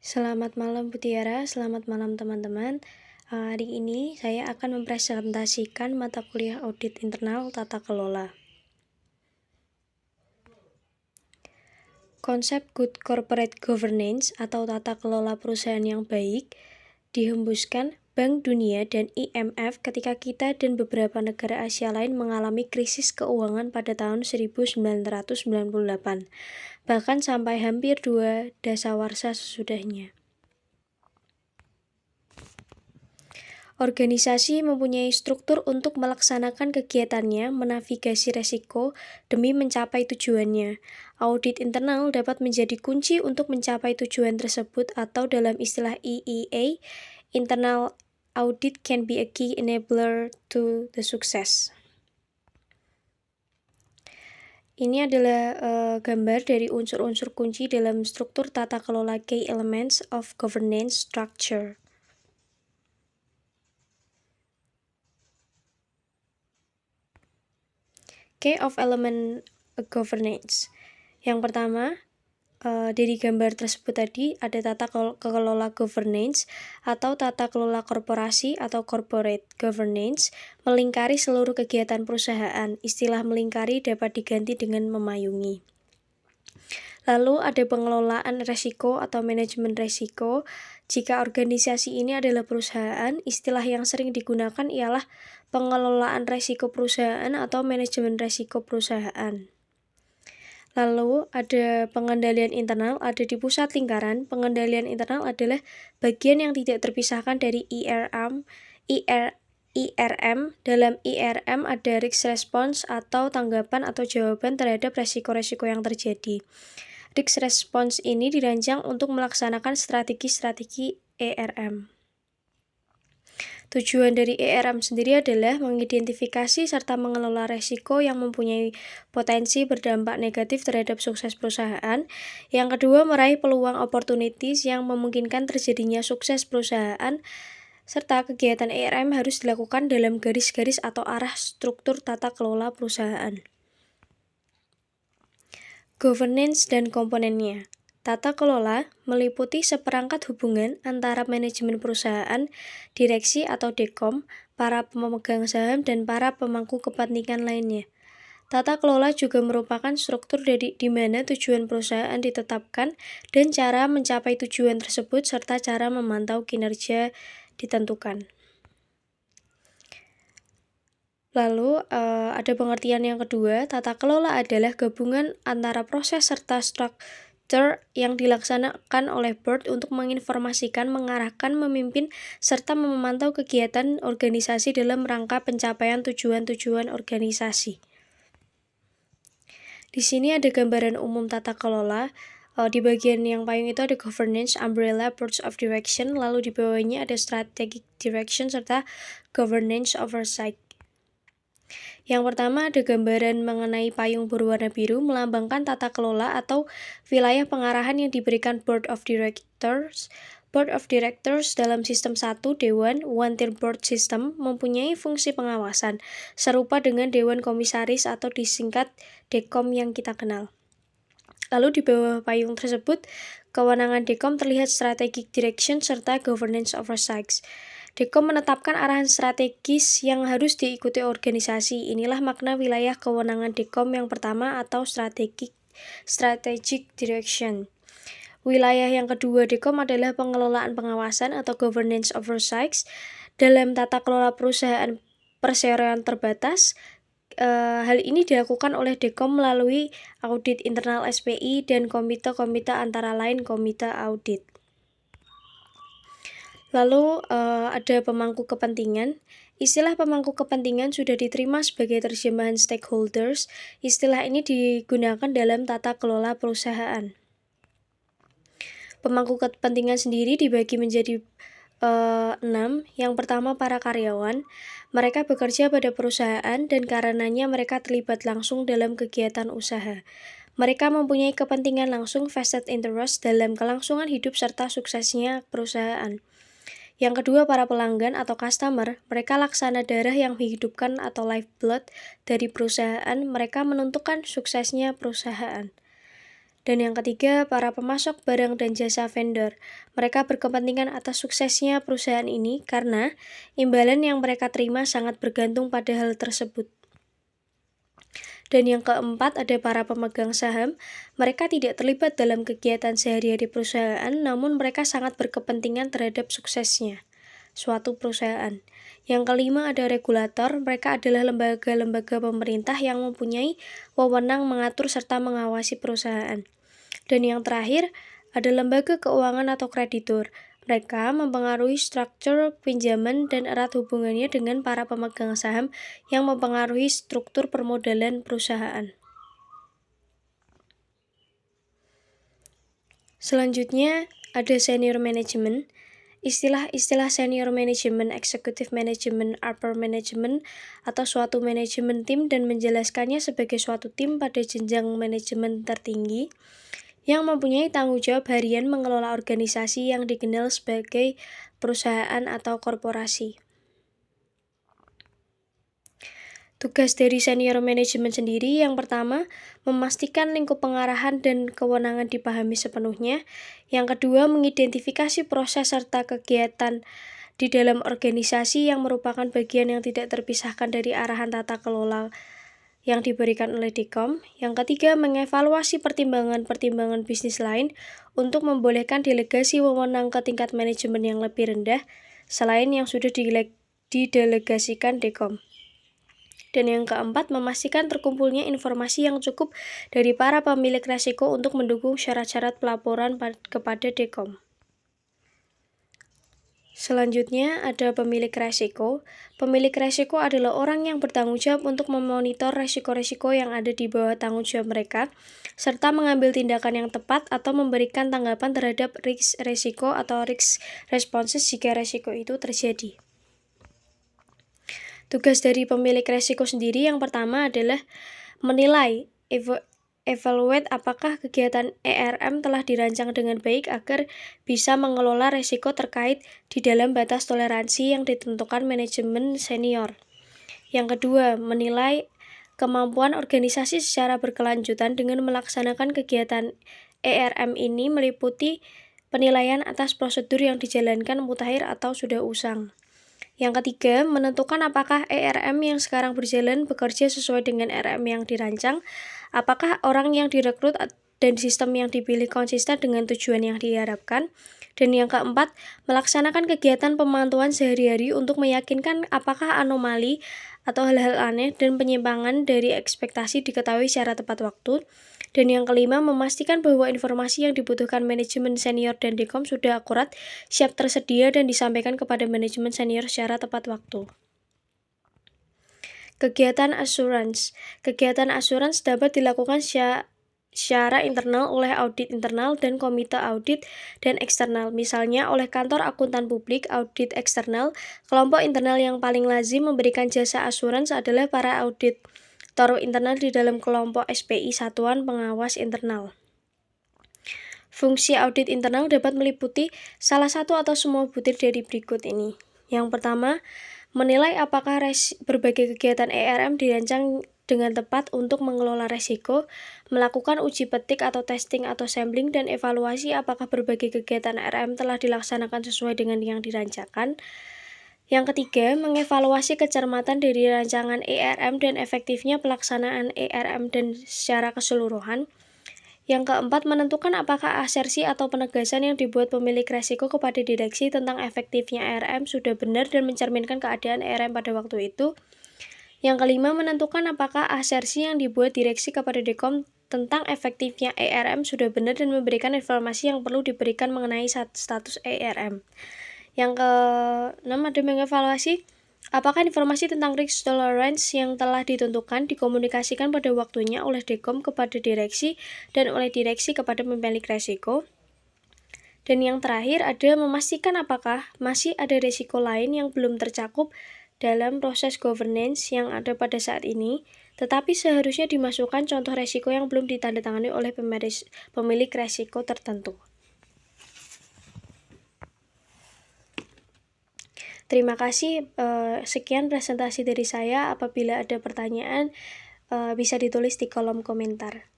Selamat malam Bu Tiara, selamat malam teman-teman. Hari ini saya akan mempresentasikan mata kuliah audit internal tata kelola. Konsep good corporate governance atau tata kelola perusahaan yang baik dihembuskan Bank Dunia dan IMF ketika kita dan beberapa negara Asia lain mengalami krisis keuangan pada tahun 1998, bahkan sampai hampir 2 dasawarsa sesudahnya. Organisasi mempunyai struktur untuk melaksanakan kegiatannya, menavigasi resiko demi mencapai tujuannya. Audit internal dapat menjadi kunci untuk mencapai tujuan tersebut, atau dalam istilah EEA, internal audit can be a key enabler to the success. Ini adalah gambar dari unsur-unsur kunci dalam struktur tata kelola key elements of governance structure. Key of element governance. Yang pertama, dari gambar tersebut tadi ada tata kelola governance atau tata kelola korporasi atau corporate governance melingkari seluruh kegiatan perusahaan. Istilah melingkari dapat diganti dengan memayungi. Lalu ada pengelolaan resiko atau manajemen resiko. Jika organisasi ini adalah perusahaan, istilah yang sering digunakan ialah pengelolaan resiko perusahaan atau manajemen resiko perusahaan. Lalu ada pengendalian internal, ada di pusat lingkaran. Pengendalian internal adalah bagian yang tidak terpisahkan dari IRM. Dalam IRM ada risk response atau tanggapan atau jawaban terhadap resiko-resiko yang terjadi. Risk response ini dirancang untuk melaksanakan strategi-strategi ERM. Tujuan dari ERM sendiri adalah mengidentifikasi serta mengelola resiko yang mempunyai potensi berdampak negatif terhadap sukses perusahaan. Yang kedua, meraih peluang opportunities yang memungkinkan terjadinya sukses perusahaan, serta kegiatan ERM harus dilakukan dalam garis-garis atau arah struktur tata kelola perusahaan. Governance dan komponennya. Tata kelola meliputi seperangkat hubungan antara manajemen perusahaan, direksi atau dekom, para pemegang saham, dan para pemangku kepentingan lainnya. Tata kelola juga merupakan struktur di mana tujuan perusahaan ditetapkan dan cara mencapai tujuan tersebut serta cara memantau kinerja ditentukan. Lalu ada pengertian yang kedua, tata kelola adalah gabungan antara proses serta struktur yang dilaksanakan oleh board untuk menginformasikan, mengarahkan, memimpin, serta memantau kegiatan organisasi dalam rangka pencapaian tujuan-tujuan organisasi. Di sini ada gambaran umum tata kelola. Di bagian yang payung itu ada governance, umbrella, boards of direction, lalu di bawahnya ada strategic direction serta governance oversight. Yang pertama ada gambaran mengenai payung berwarna biru melambangkan tata kelola atau wilayah pengarahan yang diberikan Board of Directors. Board of Directors dalam sistem 1 Dewan One-Tier Board System mempunyai fungsi pengawasan, serupa dengan Dewan Komisaris atau disingkat Dekom yang kita kenal. Lalu di bawah payung tersebut, kewenangan Dekom terlihat strategic direction serta governance oversight. Dekom menetapkan arahan strategis yang harus diikuti organisasi. Inilah makna wilayah kewenangan Dekom yang pertama atau strategic direction. Wilayah yang kedua Dekom adalah pengelolaan pengawasan atau governance oversight. Dalam tata kelola perusahaan perseroan terbatas, hal ini dilakukan oleh Dekom melalui audit internal SPI dan komite-komite antara lain komite audit. Lalu ada pemangku kepentingan. Istilah pemangku kepentingan sudah diterima sebagai terjemahan stakeholders. Istilah ini digunakan dalam tata kelola perusahaan. Pemangku kepentingan sendiri dibagi menjadi 6. Yang pertama para karyawan. Mereka bekerja pada perusahaan dan karenanya mereka terlibat langsung dalam kegiatan usaha. Mereka mempunyai kepentingan langsung vested interest dalam kelangsungan hidup serta suksesnya perusahaan. Yang kedua, para pelanggan atau customer, mereka laksana darah yang menghidupkan atau lifeblood dari perusahaan, mereka menentukan suksesnya perusahaan. Dan yang ketiga, para pemasok barang dan jasa vendor. Mereka berkepentingan atas suksesnya perusahaan ini karena imbalan yang mereka terima sangat bergantung pada hal tersebut. Dan yang keempat, ada para pemegang saham. Mereka tidak terlibat dalam kegiatan sehari-hari perusahaan, namun mereka sangat berkepentingan terhadap suksesnya suatu perusahaan. Yang kelima, ada regulator. Mereka adalah lembaga-lembaga pemerintah yang mempunyai wewenang mengatur serta mengawasi perusahaan. Dan yang terakhir, ada lembaga keuangan atau kreditur. Mereka mempengaruhi struktur pinjaman dan erat hubungannya dengan para pemegang saham yang mempengaruhi struktur permodalan perusahaan. Selanjutnya, ada senior management. Istilah-istilah senior management, executive management, upper management, atau suatu manajemen tim dan menjelaskannya sebagai suatu tim pada jenjang manajemen tertinggi yang mempunyai tanggung jawab harian mengelola organisasi yang dikenal sebagai perusahaan atau korporasi. Tugas dari senior management sendiri yang pertama, memastikan lingkup pengarahan dan kewenangan dipahami sepenuhnya. Yang kedua, mengidentifikasi proses serta kegiatan di dalam organisasi yang merupakan bagian yang tidak terpisahkan dari arahan tata kelola yang diberikan oleh Dekom. Yang ketiga, mengevaluasi pertimbangan-pertimbangan bisnis lain untuk membolehkan delegasi wewenang ke tingkat manajemen yang lebih rendah selain yang sudah didelegasikan Dekom. Dan yang keempat, memastikan terkumpulnya informasi yang cukup dari para pemilik resiko untuk mendukung syarat-syarat pelaporan kepada Dekom. Selanjutnya ada pemilik resiko. Pemilik resiko adalah orang yang bertanggung jawab untuk memonitor resiko-resiko yang ada di bawah tanggung jawab mereka, serta mengambil tindakan yang tepat atau memberikan tanggapan terhadap risk resiko atau risk responses jika resiko itu terjadi. Tugas dari pemilik resiko sendiri yang pertama adalah menilai, evaluate apakah kegiatan ERM telah dirancang dengan baik agar bisa mengelola resiko terkait di dalam batas toleransi yang ditentukan manajemen senior. Yang kedua, menilai kemampuan organisasi secara berkelanjutan dengan melaksanakan kegiatan ERM ini meliputi penilaian atas prosedur yang dijalankan mutakhir atau sudah usang. Yang ketiga, menentukan apakah ERM yang sekarang berjalan bekerja sesuai dengan ERM yang dirancang, apakah orang yang direkrut dan sistem yang dipilih konsisten dengan tujuan yang diharapkan. Dan yang keempat, melaksanakan kegiatan pemantauan sehari-hari untuk meyakinkan apakah anomali atau hal-hal aneh dan penyimpangan dari ekspektasi diketahui secara tepat waktu. Dan yang kelima, memastikan bahwa informasi yang dibutuhkan manajemen senior dan Dekom sudah akurat, siap tersedia, dan disampaikan kepada manajemen senior secara tepat waktu. Kegiatan assurance. Kegiatan assurance dapat dilakukan secara internal oleh audit internal dan komite audit dan eksternal, misalnya oleh kantor akuntan publik, audit eksternal. Kelompok internal yang paling lazim memberikan jasa assurance adalah para auditor internal di dalam kelompok SPI, Satuan Pengawas Internal. Fungsi audit internal dapat meliputi salah satu atau semua butir dari berikut ini. Yang pertama, menilai apakah berbagai kegiatan ERM dirancang dengan tepat untuk mengelola resiko, melakukan uji petik atau testing atau sampling, dan evaluasi apakah berbagai kegiatan ERM telah dilaksanakan sesuai dengan yang dirancangkan. Yang ketiga, mengevaluasi kecermatan dari rancangan ERM dan efektifnya pelaksanaan ERM dan secara keseluruhan. Yang keempat, menentukan apakah asersi atau penegasan yang dibuat pemilik resiko kepada direksi tentang efektifnya ERM sudah benar dan mencerminkan keadaan ERM pada waktu itu. Yang kelima, menentukan apakah asersi yang dibuat direksi kepada Dekom tentang efektifnya ERM sudah benar dan memberikan informasi yang perlu diberikan mengenai status ERM. Yang keenam, ada mengevaluasi apakah informasi tentang risk tolerance yang telah ditentukan dikomunikasikan pada waktunya oleh Dekom kepada direksi dan oleh direksi kepada pemilik resiko. Dan yang terakhir, ada memastikan apakah masih ada risiko lain yang belum tercakup dalam proses governance yang ada pada saat ini, tetapi seharusnya dimasukkan contoh risiko yang belum ditandatangani oleh pemilik risiko tertentu. Terima kasih, sekian presentasi dari saya. Apabila ada pertanyaan, bisa ditulis di kolom komentar.